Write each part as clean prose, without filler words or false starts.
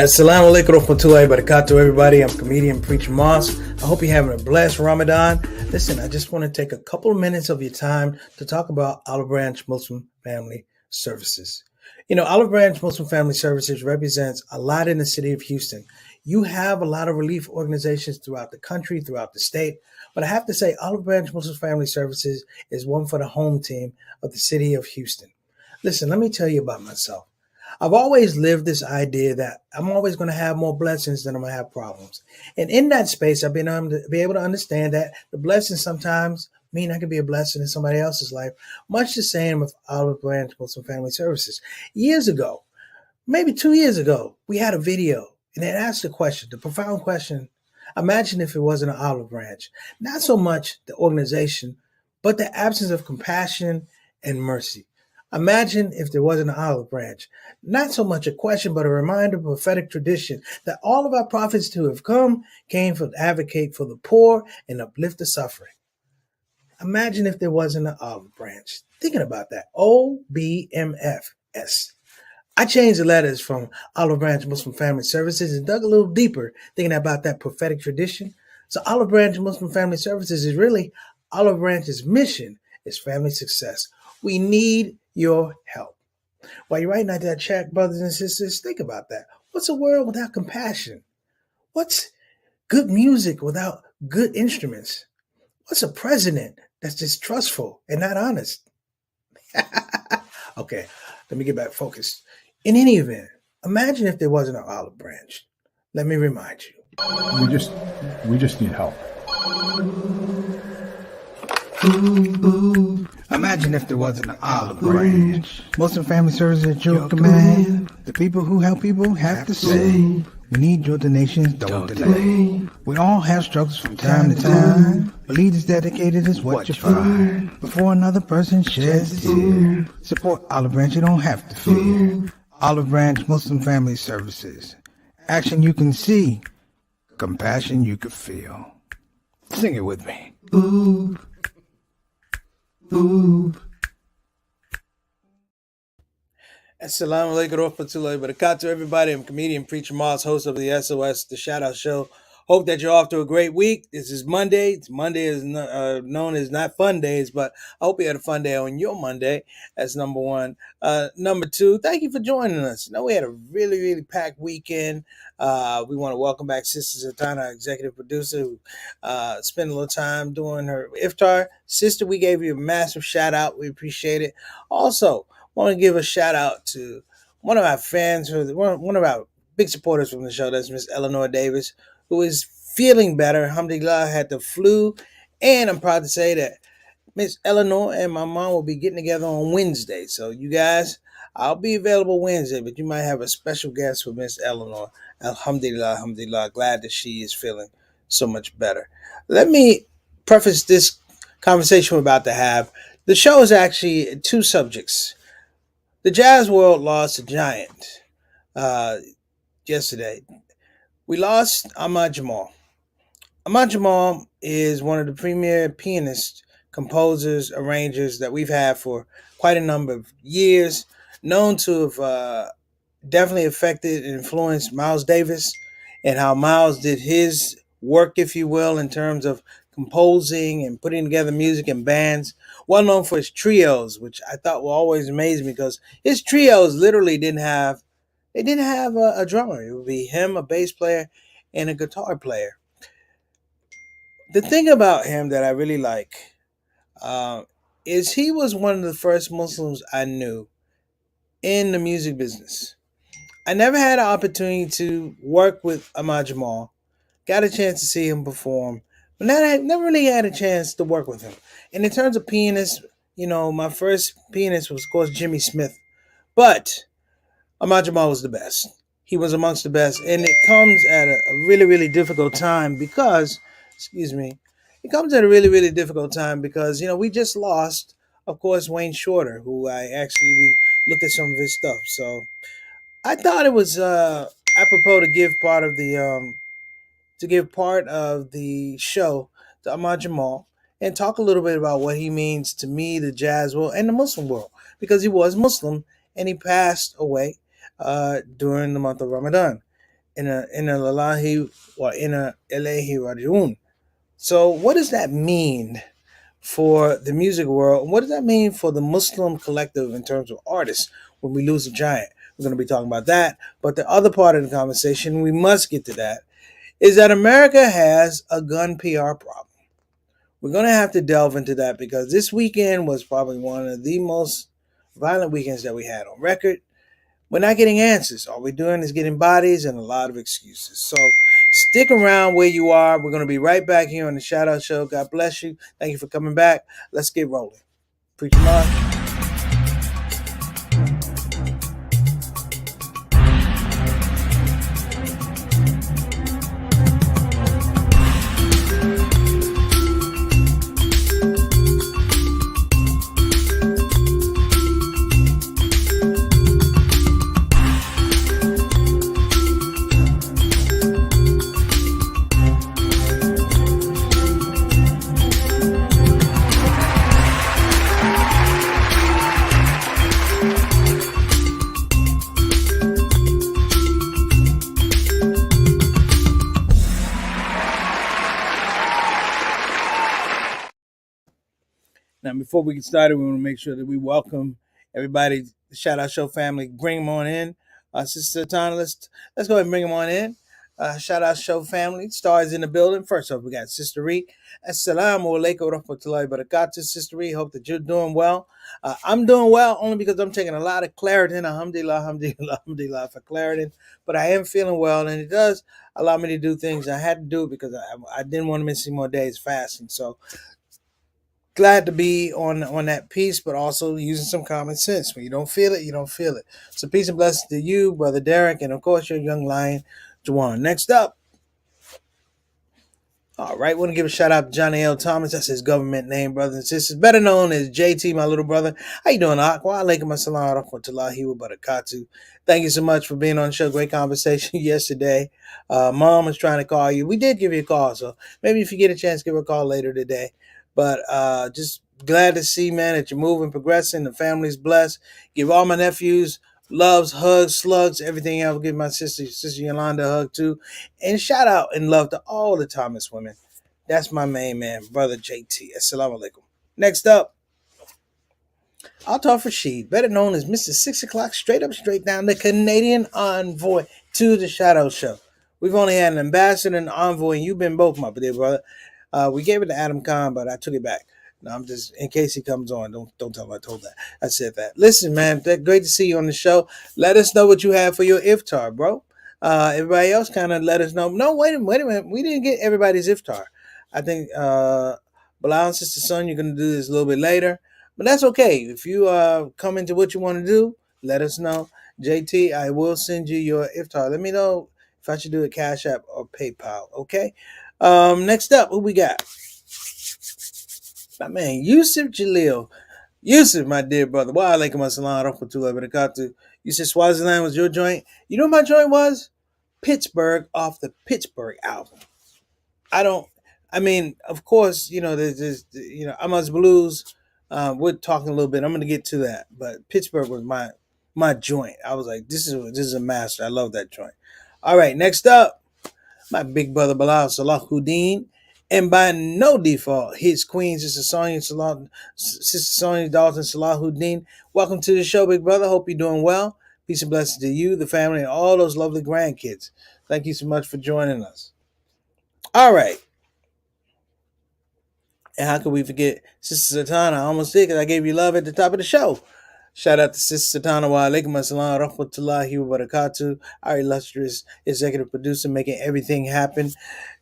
Assalamu alaikum warahmatullahi wabarakatuh, everybody. I'm comedian Preacher Moss. I hope you're having a blessed Ramadan. Listen, I just want to take a couple of minutes of your time to talk about Olive Branch Muslim Family Services. You know, Olive Branch Muslim Family Services represents a lot in the city of Houston. You have a lot of relief organizations throughout the country, throughout the state, but I have to say Olive Branch Muslim Family Services is one for the home team of the city of Houston. Listen, let me tell you about myself. I've always lived this idea that I'm always going to have more blessings than I'm going to have problems. And in that space, I've been able to understand that the blessings sometimes mean I can be a blessing in somebody else's life, much the same with Olive Branch Muslim Family Services. Years ago, maybe 2 years ago, we had a video and it asked the question, the profound question, imagine if it wasn't an olive branch. Not so much the organization, but the absence of compassion and mercy. Imagine if there wasn't an olive branch. Not so much a question, but a reminder of prophetic tradition that all of our prophets who have come came to advocate for the poor and uplift the suffering. Imagine if there wasn't an olive branch. Thinking about that. OBMFS. I changed the letters from Olive Branch Muslim Family Services and dug a little deeper, thinking about that prophetic tradition. So Olive Branch Muslim Family Services is really Olive Branch's mission is family success. We need your help. While you're writing out that check, brothers and sisters, think about that. What's a world without compassion? What's good music without good instruments? What's a president that's distrustful and not honest? Okay, let me get back focused. In any event, imagine if there wasn't an olive branch. Let me remind you. We just need help. Imagine if there wasn't an olive branch. Muslim Family Services at your command. The people who help people have to say, we need your donations, don't delay. We all have struggles from time to time, but leaders dedicated is what you find. Before another person sheds a tear, support Olive Branch, you don't have to fear. Olive Branch Muslim Family Services. Action you can see, compassion you can feel. Sing it with me. Ooh. Ooh. Assalamu alaikum warahmatullahi wabarakatuh, everybody. I'm comedian Preacher Moss, host of the SOS, the ShOUT Show. Hope that you're off to a great week. This is Monday. Monday is known as not fun days, but I hope you had a fun day on your Monday. That's number one. Number two, thank you for joining us. You know, we had a really, really packed weekend. We want to welcome back Sister Zatana, our executive producer, who spent a little time doing her iftar. Sister, we gave you a massive shout out. We appreciate it. Also, want to give a shout out to one of our fans, one of our big supporters from the show. That's Miss Eleanor Davis, who is feeling better. Alhamdulillah, had the flu. And I'm proud to say that Miss Eleanor and my mom will be getting together on Wednesday. So you guys, I'll be available Wednesday, but you might have a special guest with Miss Eleanor. Alhamdulillah, alhamdulillah. Glad that she is feeling so much better. Let me preface this conversation we're about to have. The show is actually two subjects. The jazz world lost a giant yesterday. We lost Ahmad Jamal. Ahmad Jamal is one of the premier pianists, composers, arrangers that we've had for quite a number of years, known to have definitely affected and influenced Miles Davis and how Miles did his work, if you will, in terms of composing and putting together music and bands. Well known for his trios, which I thought will always amaze me because his trios literally didn't have a drummer. It would be him, a bass player, and a guitar player. The thing about him that I really like is he was one of the first Muslims I knew in the music business. I never had an opportunity to work with Ahmad Jamal. Got a chance to see him perform, but I never really had a chance to work with him. And in terms of pianists, you know, my first pianist was, of course, Jimmy Smith. But Ahmad Jamal was the best. He was amongst the best. And it comes at a really, really difficult time because, it comes at a really, really difficult time because, you know, we just lost, of course, Wayne Shorter, who we looked at some of his stuff. So I thought it was apropos to give part of the show to Ahmad Jamal and talk a little bit about what he means to me, the jazz world, and the Muslim world, because he was Muslim and he passed away during the month of Ramadan. Inna Lillahi wa Inna Ilaihi Rajiun. So, what does that mean for the music world? What does that mean for the Muslim collective in terms of artists when we lose a giant? We're going to be talking about that. But the other part of the conversation, we must get to that, is that America has a gun PR problem. We're going to have to delve into that because this weekend was probably one of the most violent weekends that we had on record. We're not getting answers. All we're doing is getting bodies and a lot of excuses. So stick around where you are. We're going to be right back here on the Shout Out Show. God bless you. Thank you for coming back. Let's get rolling. Preacher Mark. Now, before we get started, we want to make sure that we welcome everybody, the Shout Out Show family. Bring them on in. Sister Tana, let's go ahead and bring them on in. Shout Out Show family. Stars in the building. First off, we got Sister Reed. Assalamu alaikum wa rahmatullahi wa barakatuh. Sister Reed, hope that you're doing well. I'm doing well only because I'm taking a lot of Claritin. Alhamdulillah, alhamdulillah, alhamdulillah for Claritin. But I am feeling well, and it does allow me to do things I had to do because I didn't want to miss any more days fasting. So glad to be on that piece, but also using some common sense. When you don't feel it, you don't feel it. So peace and blessings to you, Brother Derek, and of course your young lion, Juwan. Next up, all right, want to give a shout out to Johnny L. Thomas. That's his government name, brothers and sisters. Better known as JT, my little brother. How you doing, Ak? Wa alaikum assalam wa rahmatullahi wa barakatuh. Thank you so much for being on the show. Great conversation yesterday. Mom was trying to call you. We did give you a call, so maybe if you get a chance, give her a call later today. But just glad to see, man, that you're moving, progressing. The family's blessed. Give all my nephews loves, hugs, slugs, everything else. Give my sister Yolanda a hug too. And shout out and love to all the Thomas women. That's my main man, brother JT. Assalamu alaikum. Next up, Altaf Rashid, better known as Mr. 6 o'clock, straight up, straight down, the Canadian envoy to the Shadow Show. We've only had an ambassador and an envoy, and you've been both, my dear brother. We gave it to Adam Khan, but I took it back. No, I'm just in case he comes on. Don't tell him I told that. I said that. Listen, man, great to see you on the show. Let us know what you have for your iftar, bro. Everybody else kind of let us know. No, wait a minute. We didn't get everybody's iftar. I think Bilal and Sister Son, you're gonna do this a little bit later, but that's okay. If you come into what you want to do, let us know. JT, I will send you your iftar. Let me know if I should do a Cash App or PayPal. Okay. Next up, who we got? My man, Yusuf Jalil. Yusuf, my dear brother. Wa alaikum assalam wa rahmatullahi wa barakatuh. You said Swaziland was your joint. You know what my joint was? Pittsburgh off the Pittsburgh album. I mean, of course, there's Ahmad's Blues. We're talking a little bit. I'm going to get to that. But Pittsburgh was my joint. I was like, this is a master. I love that joint. All right, next up, my big brother Bilal Salahuddin. And by no default, his queen, Sister Sonia Dalton Salahuddin. Welcome to the show, big brother. Hope you're doing well. Peace and blessings to you, the family, and all those lovely grandkids. Thank you so much for joining us. All right. And how could we forget Sister Satana? I almost did because I gave you love at the top of the show. Shout out to Sister Satana wa alaikum assalam rahmatullahi wa barakatuh, our illustrious executive producer making everything happen.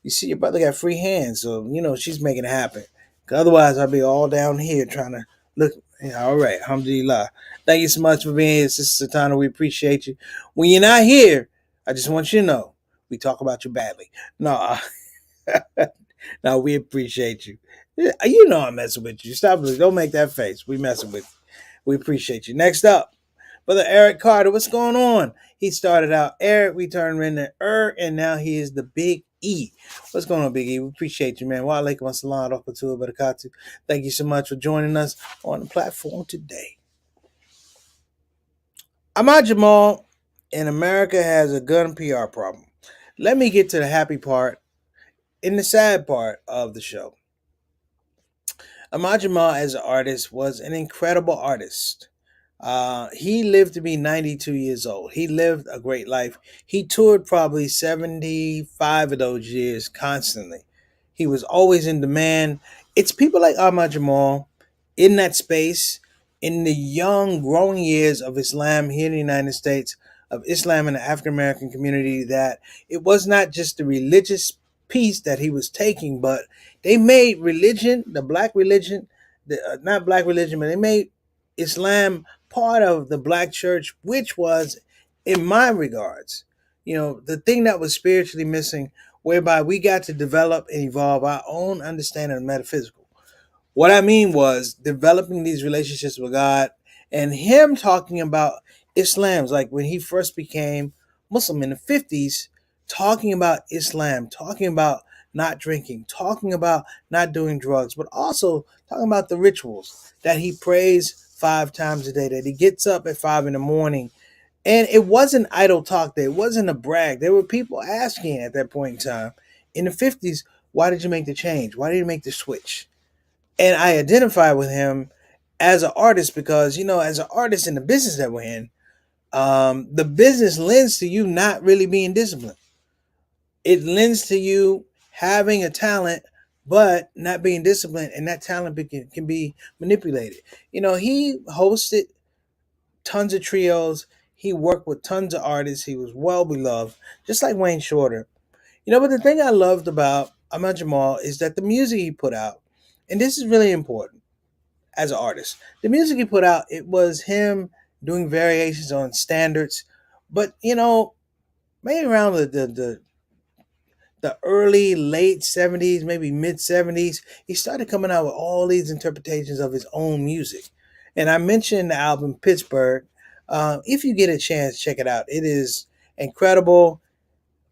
You see, your brother got free hands, so, she's making it happen. Otherwise, I'll be all down here trying to look. Yeah, all right, alhamdulillah. Thank you so much for being here, Sister Satana. We appreciate you. When you're not here, I just want you to know, we talk about you badly. No, no, we appreciate you. You know I'm messing with you. Stop. Don't make that face. We messing with you. We appreciate you. Next up, Brother Eric Carter. What's going on? He started out Eric. We turned into and now he is the Big E. What's going on, Big E? We appreciate you, man. Wa alaikum assalam wa rahmatullahi wa barakatuh. Thank you so much for joining us on the platform today. Ahmad Jamal in America has a gun PR problem. let me get to the happy part and the sad part of the show. Ahmad Jamal, as an artist, was an incredible artist. He lived to be 92 years old. He lived a great life. He toured probably 75 of those years constantly. He was always in demand. It's people like Ahmad Jamal in that space, in the young, growing years of Islam here in the United States, of Islam in the African American community, that it was not just the religious piece that he was taking, but they made religion, the black religion, not black religion, but they made Islam part of the black church, which was, in my regards, the thing that was spiritually missing, whereby we got to develop and evolve our own understanding of metaphysical. What I mean was developing these relationships with God and him talking about Islam's, like when he first became Muslim in the 50s, talking about Islam, talking about not drinking, talking about not doing drugs, but also talking about the rituals that he prays 5 times a day, that he gets up at 5 in the morning. And it wasn't idle talk there. It wasn't a brag. There were people asking at that point in time in the 50s, why did you make the change? Why did you make the switch? And I identify with him as an artist because, as an artist in the business that we're in, the business lends to you not really being disciplined. It lends to you having a talent, but not being disciplined, and that talent can be manipulated. He hosted tons of trios. He worked with tons of artists. He was well beloved, just like Wayne Shorter. But the thing I loved about Ahmad Jamal is that the music he put out, and this is really important as an artist, the music he put out, it was him doing variations on standards, but maybe around the early late 70s, maybe mid 70s, he started coming out with all these interpretations of his own music. And I mentioned the album Pittsburgh. If you get a chance, check it out. It is incredible.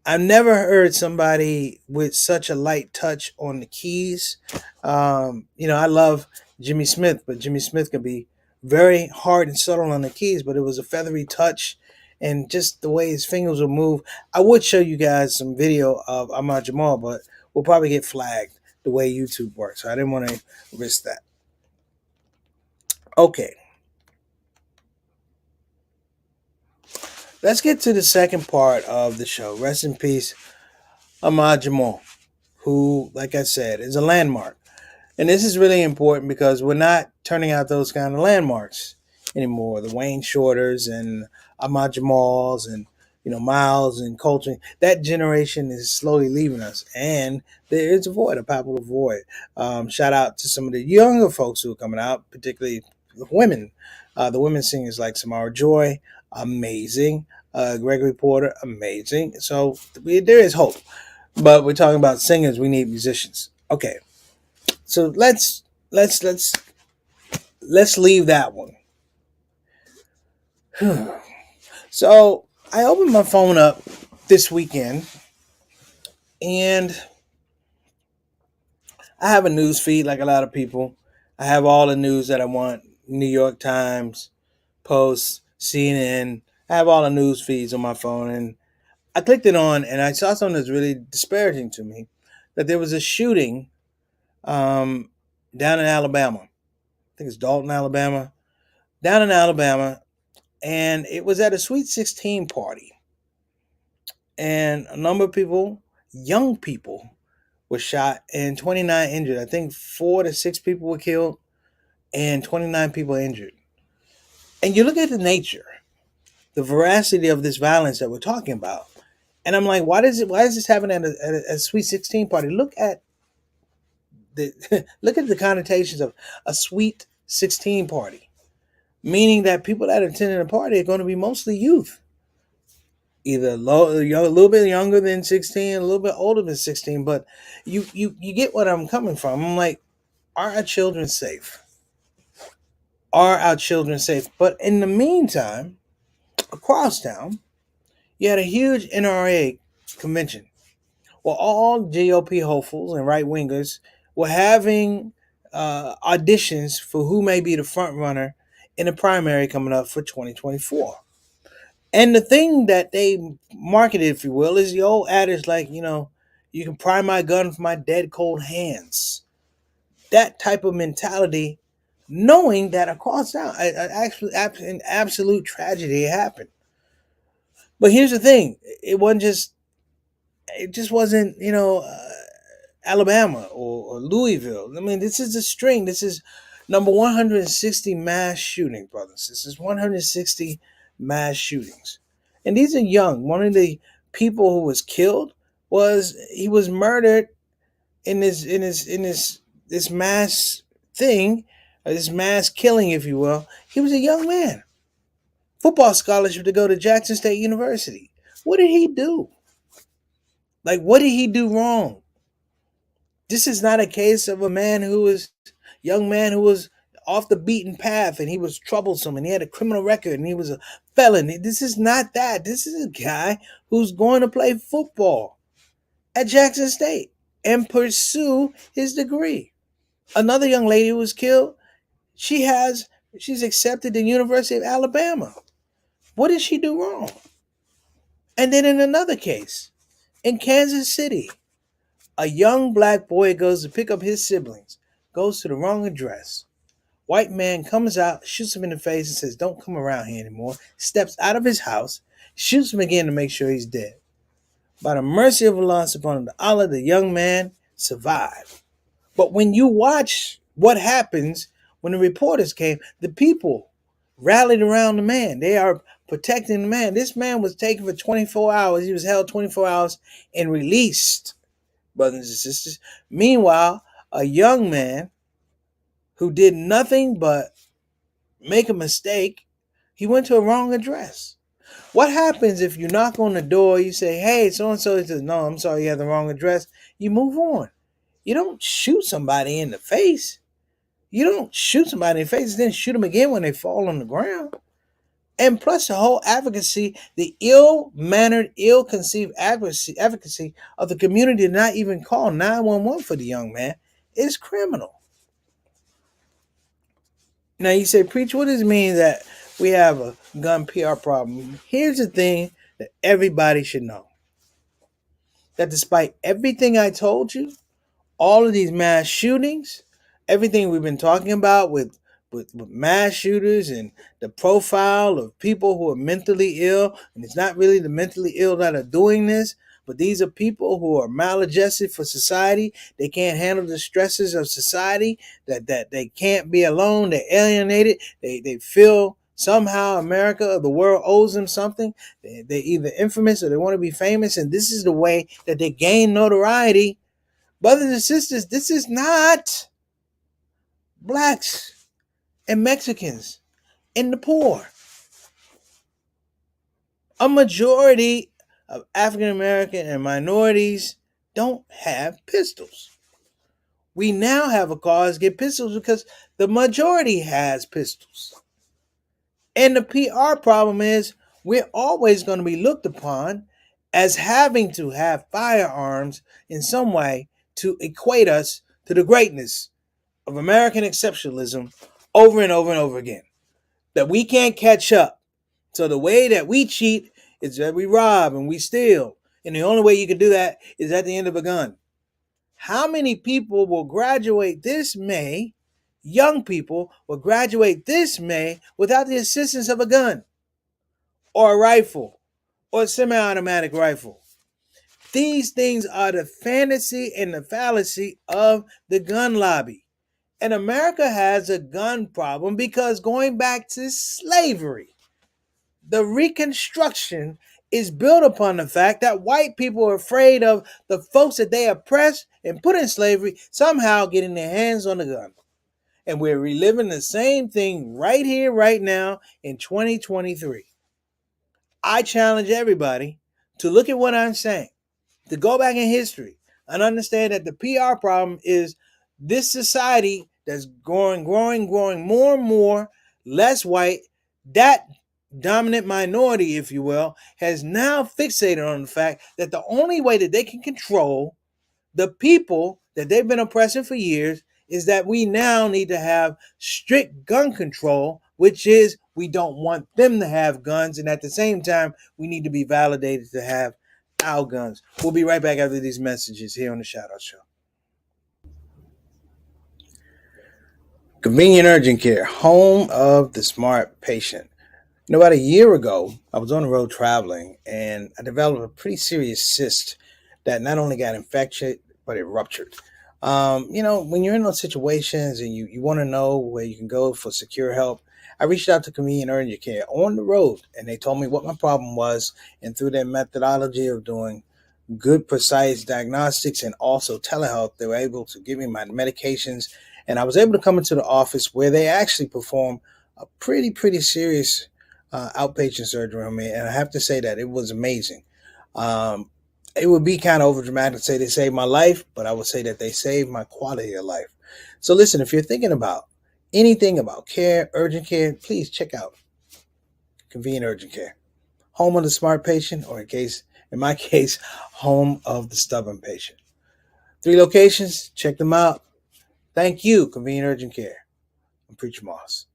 I've never heard somebody with such a light touch on the keys. I love Jimmy Smith, but Jimmy Smith can be very hard and subtle on the keys, but it was a feathery touch and just the way his fingers would move. I would show you guys some video of Ahmad Jamal, but we'll probably get flagged the way YouTube works. So I didn't want to risk that. Okay. Let's get to the second part of the show. Rest in peace, Ahmad Jamal, who, like I said, is a landmark. And this is really important because we're not turning out those kind of landmarks anymore. The Wayne Shorters and Ahmad Jamals and Miles and Coltrane. That generation is slowly leaving us, and there is a void, a palpable void. Shout out to some of the younger folks who are coming out, particularly the women. The women singers like Samara Joy, amazing. Gregory Porter, amazing. So there is hope, but we're talking about singers. We need musicians. Okay. So let's leave that one. So I opened my phone up this weekend, and I have a news feed like a lot of people. I have all the news that I want: New York Times, Post, CNN. I have all the news feeds on my phone, and I clicked it on, and I saw something that's really disparaging to me: that there was a shooting down in Alabama. I think it's Dalton, Alabama. Down in Alabama, and it was at a Sweet 16 party. And a number of people, young people, were shot and 29 injured. I think 4 to 6 people were killed and 29 people injured. And you look at the nature, the veracity of this violence that we're talking about. And I'm like, why is this happening at a Sweet 16 party? Look at the connotations of a Sweet 16 party, meaning that people that attended the party are going to be mostly youth, either a little bit younger than 16, a little bit older than 16. But you get what I'm coming from. I'm like, are our children safe? Are our children safe? But in the meantime, across town, you had a huge NRA convention where all GOP hopefuls and right wingers were having auditions for who may be the front runner in the primary coming up for 2024. And the thing that they marketed, if you will, is the old adage like, you can pry my gun from my dead cold hands. That type of mentality, knowing that across town, actually, an absolute tragedy happened. But here's the thing: it just wasn't, Alabama or Louisville. I mean, this is a string. This is number 160 mass shootings, brothers. This is 160 mass shootings, and these are young. One of the people who was killed was murdered in this mass thing, this mass killing, if you will. He was a young man, football scholarship to go to Jackson State University. What did he do? Like, what did he do wrong? This is not a case of a young man who was off the beaten path and he was troublesome and he had a criminal record and he was a felon. This is not that. This is a guy who's going to play football at Jackson State and pursue his degree. Another young lady who was killed, she's accepted the University of Alabama. What did she do wrong? And then in another case, in Kansas City, a young black boy goes to pick up his siblings, goes to the wrong address. White man comes out, shoots him in the face, and says, "Don't come around here anymore." Steps out of his house, shoots him again to make sure he's dead. By the mercy of Allah subhanahu wa ta'ala, the young man survived. But when you watch what happens when the reporters came, the people rallied around the man. They are protecting the man. This man was taken for 24 hours. He was held 24 hours and released, brothers and sisters. Meanwhile, a young man who did nothing but make a mistake, he went to a wrong address. What happens if you knock on the door, you say, "Hey, so and so," he says, "No, I'm sorry, you have the wrong address." You move on. You don't shoot somebody in the face. You don't shoot somebody in the face and then shoot them again when they fall on the ground. And plus the whole advocacy, the ill-mannered, ill-conceived advocacy of the community to not even call 911 for the young man is criminal. Now you say, "Preach, what does it mean that we have a gun PR problem?" Here's the thing that everybody should know. That despite everything I told you, all of these mass shootings, everything we've been talking about with mass shooters and the profile of people who are mentally ill, and it's not really the mentally ill that are doing this, but these are people who are maladjusted for society. They can't handle the stresses of society, that they can't be alone, they're alienated, they feel somehow America or the world owes them something. They're either infamous or they want to be famous, and this is the way that they gain notoriety. Brothers and sisters, this is not blacks and Mexicans and the poor. A majority of African American and minorities don't have pistols. We now have a cause to get pistols because the majority has pistols. And the PR problem is we're always going to be looked upon as having to have firearms in some way to equate us to the greatness of American exceptionalism over and over and over again. That we can't catch up. So the way that we cheat is that we rob and we steal. And the only way you can do that is at the end of a gun. How many people will graduate this May, young people will graduate this May without the assistance of a gun or a rifle or a semi-automatic rifle? These things are the fantasy and the fallacy of the gun lobby. And America has a gun problem because going back to slavery, the Reconstruction is built upon the fact that white people are afraid of the folks that they oppressed and put in slavery somehow getting their hands on a gun. And we're reliving the same thing right here, right now in 2023. I challenge everybody to look at what I'm saying, to go back in history and understand that the PR problem is this society that's growing more and more, less white. That dominant minority, if you will, has now fixated on the fact that the only way that they can control the people that they've been oppressing for years is that we now need to have strict gun control, which is we don't want them to have guns, and at the same time, we need to be validated to have our guns. We'll be right back after these messages here on the Shout Out Show. Convenient Urgent Care, home of the smart patient. About a year ago, I was on the road traveling and I developed a pretty serious cyst that not only got infected, but it ruptured. When you're in those situations and you want to know where you can go for secure help, I reached out to Convenient Urgent Care on the road and they told me what my problem was. And through their methodology of doing good, precise diagnostics and also telehealth, they were able to give me my medications. And I was able to come into the office where they actually perform a pretty serious outpatient surgery on me. And I have to say that it was amazing. It would be kind of overdramatic to say they saved my life, but I would say that they saved my quality of life. So listen, if you're thinking about anything about care, urgent care, please check out Convenient Urgent Care, home of the smart patient, or in my case, home of the stubborn patient. 3 locations, check them out. Thank you, Convenient Urgent Care. I'm Preacher Moss.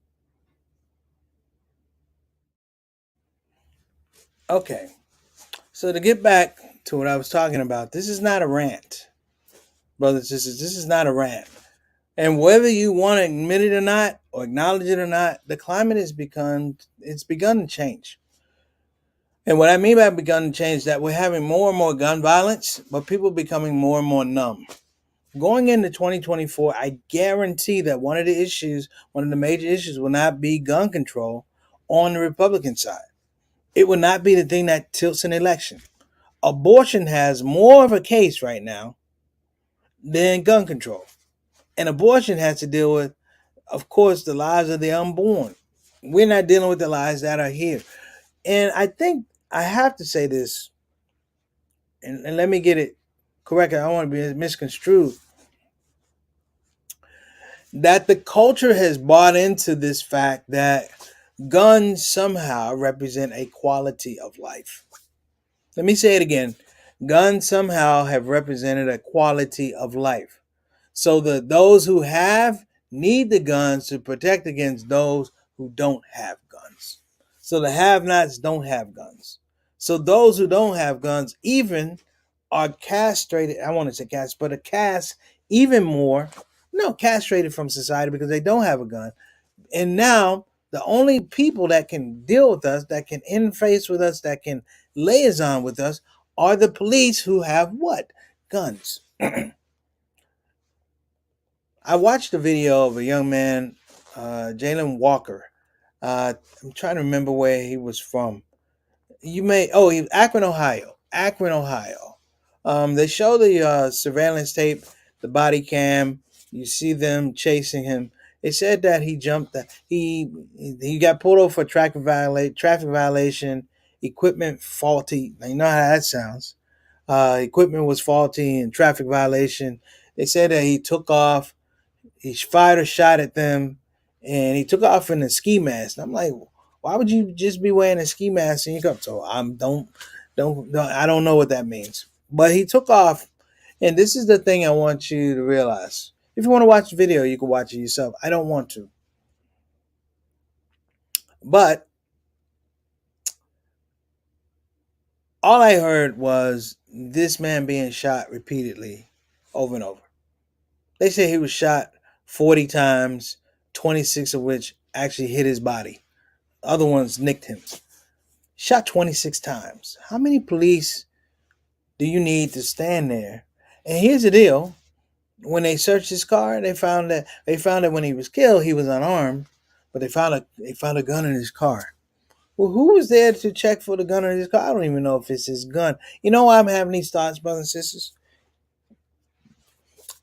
Okay, so to get back to what I was talking about, this is not a rant, brothers and sisters. This is not a rant. And whether you want to admit it or not, or acknowledge it or not, the climate has begun to change. And what I mean by begun to change is that we're having more and more gun violence, but people are becoming more and more numb. Going into 2024, I guarantee that one of the major issues will not be gun control on the Republican side. It will not be the thing that tilts an election. Abortion has more of a case right now than gun control. And abortion has to deal with, of course, the lives of the unborn. We're not dealing with the lives that are here. And I think I have to say this, and let me get it correct. I don't want to be misconstrued. That the culture has bought into this fact that guns somehow represent a quality of life. Let me say it again. Guns somehow have represented a quality of life. So those who have need the guns to protect against those who don't have guns. So the have-nots don't have guns. So those who don't have guns even are castrated. I want to say cast, but are cast even more. No, castrated from society because they don't have a gun. And now the only people that can deal with us, that can interface with us, that can liaison with us are the police who have what? Guns. I watched a video of a young man, Jalen Walker. I'm trying to remember where he was from. He was Akron, Ohio. Akron, Ohio. They show the surveillance tape, the body cam. You see them chasing him. They said that he jumped. He got pulled over for traffic violation, equipment faulty. Now, you know how that sounds. Equipment was faulty and traffic violation. They said that he took off. He fired a shot at them, and he took off in a ski mask. And I'm like, why would you just be wearing a ski mask in your cup? So I don't know what that means. But he took off, and this is the thing I want you to realize. If you want to watch the video, you can watch it yourself. I don't want to. But all I heard was this man being shot repeatedly over and over. They say he was shot 40 times, 26 of which actually hit his body. Other ones nicked him. Shot 26 times. How many police do you need to stand there? And here's the deal. When they searched his car, they found that when he was killed, he was unarmed, but they found a gun in his car. Well, who was there to check for the gun in his car? I don't even know if it's his gun. You know why I'm having these thoughts, brothers and sisters?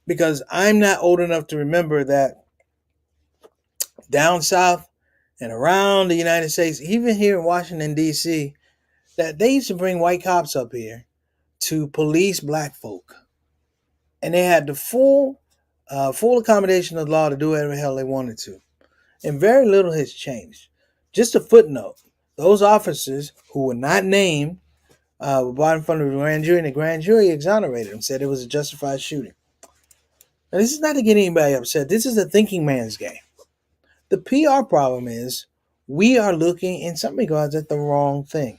Because I'm not old enough to remember that down south and around the United States, even here in Washington, D.C., that they used to bring white cops up here to police black folk. And they had the full accommodation of the law to do whatever the hell they wanted to. And very little has changed. Just a footnote. Those officers who were not named were brought in front of the grand jury, and the grand jury exonerated them, said it was a justified shooting. Now, this is not to get anybody upset. This is a thinking man's game. The PR problem is we are looking in some regards at the wrong thing.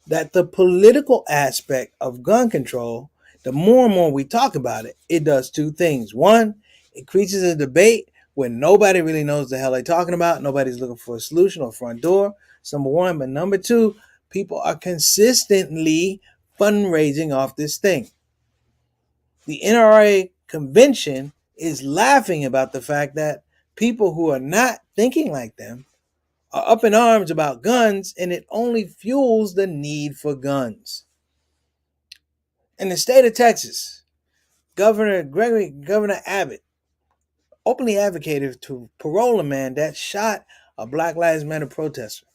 That the political aspect of gun control, the more and more we talk about it, it does two things. One, it creates a debate where nobody really knows the hell they're talking about. Nobody's looking for a solution or front door. That's number one. But number two, people are consistently fundraising off this thing. The NRA convention is laughing about the fact that people who are not thinking like them are up in arms about guns, and it only fuels the need for guns. In the state of Texas, Governor Abbott openly advocated to parole a man that shot a Black Lives Matter protester.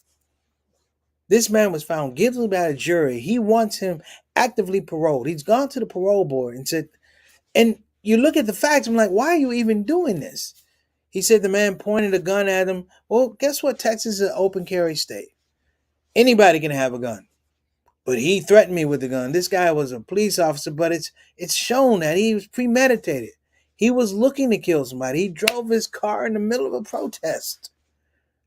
This man was found guilty by a jury. He wants him actively paroled. He's gone to the parole board and said, and you look at the facts, I'm like, why are you even doing this? He said the man pointed a gun at him. Well, guess what? Texas is an open carry state. Anybody can have a gun. But he threatened me with the gun. This guy was a police officer, but it's shown that he was premeditated. He was looking to kill somebody. He drove his car in the middle of a protest.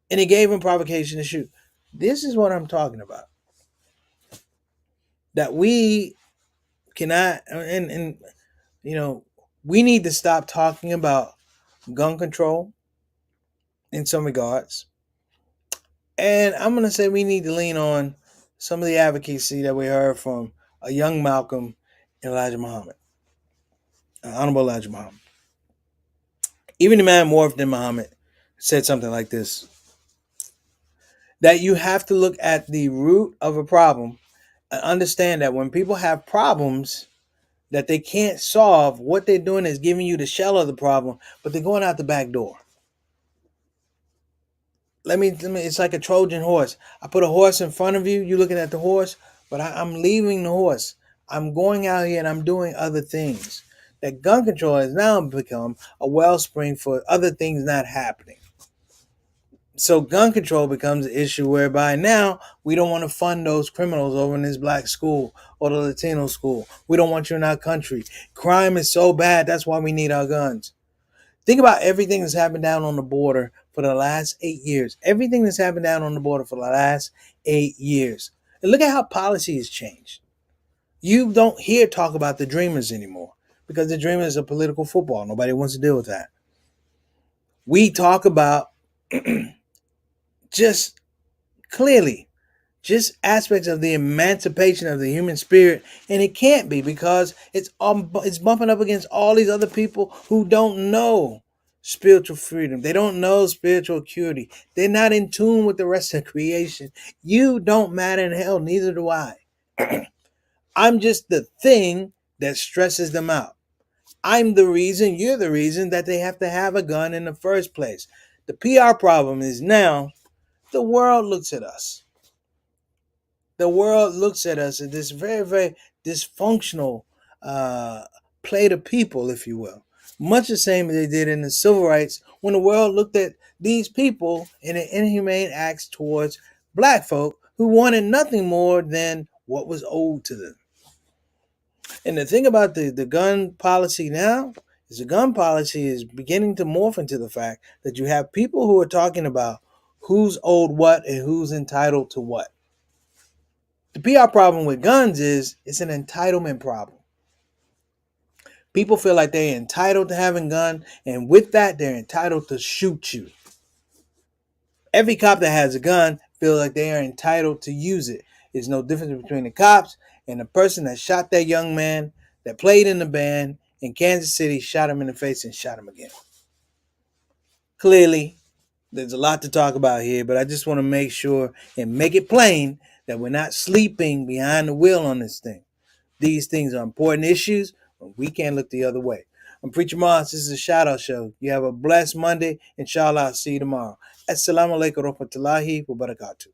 And he gave him provocation to shoot. This is what I'm talking about. That we cannot, and you know, we need to stop talking about gun control in some regards. And I'm going to say we need to lean on some of the advocacy that we heard from a young Malcolm and Elijah Muhammad, Honorable Elijah Muhammad. Even the man more than Muhammad said something like this, that you have to look at the root of a problem and understand that when people have problems that they can't solve, what they're doing is giving you the shell of the problem, but they're going out the back door. Let me, it's like a Trojan horse. I put a horse in front of you, you're looking at the horse, but I'm leaving the horse. I'm going out here and I'm doing other things. That gun control has now become a wellspring for other things not happening. So gun control becomes an issue whereby now we don't want to fund those criminals over in this black school or the Latino school. We don't want you in our country. Crime is so bad, that's why we need our guns. Think about everything that's happened down on the border for the last 8 years. Everything that's happened down on the border for the last 8 years. And look at how policy has changed. You don't hear talk about the Dreamers anymore because the Dreamers are political football. Nobody wants to deal with that. We talk about just clearly just aspects of the emancipation of the human spirit, and it can't be because it's bumping up against all these other people who don't know spiritual freedom. They don't know spiritual acuity. They're not in tune with the rest of creation. You don't matter in hell, neither do I. I'm just the thing that stresses them out. I'm the reason, you're the reason that they have to have a gun in the first place. The PR problem is now the world looks at us. The world looks at us as this very, very dysfunctional plate of people, if you will. Much the same as they did in the civil rights when the world looked at these people in an inhumane acts towards black folk who wanted nothing more than what was owed to them. And the thing about the gun policy now is the gun policy is beginning to morph into the fact that you have people who are talking about who's owed what and who's entitled to what. The PR problem with guns is it's an entitlement problem. People feel like they're entitled to having a gun, and with that, they're entitled to shoot you. Every cop that has a gun feels like they are entitled to use it. There's no difference between the cops and the person that shot that young man that played in the band in Kansas City, shot him in the face, and shot him again. Clearly, there's a lot to talk about here, but I just want to make sure and make it plain that we're not sleeping behind the wheel on this thing. These things are important issues, but we can't look the other way. I'm Preacher Moss. This is a shout-out show. You have a blessed Monday. Inshallah, I'll see you tomorrow. Assalamu alaikum wa rahmatullahi wa barakatuh.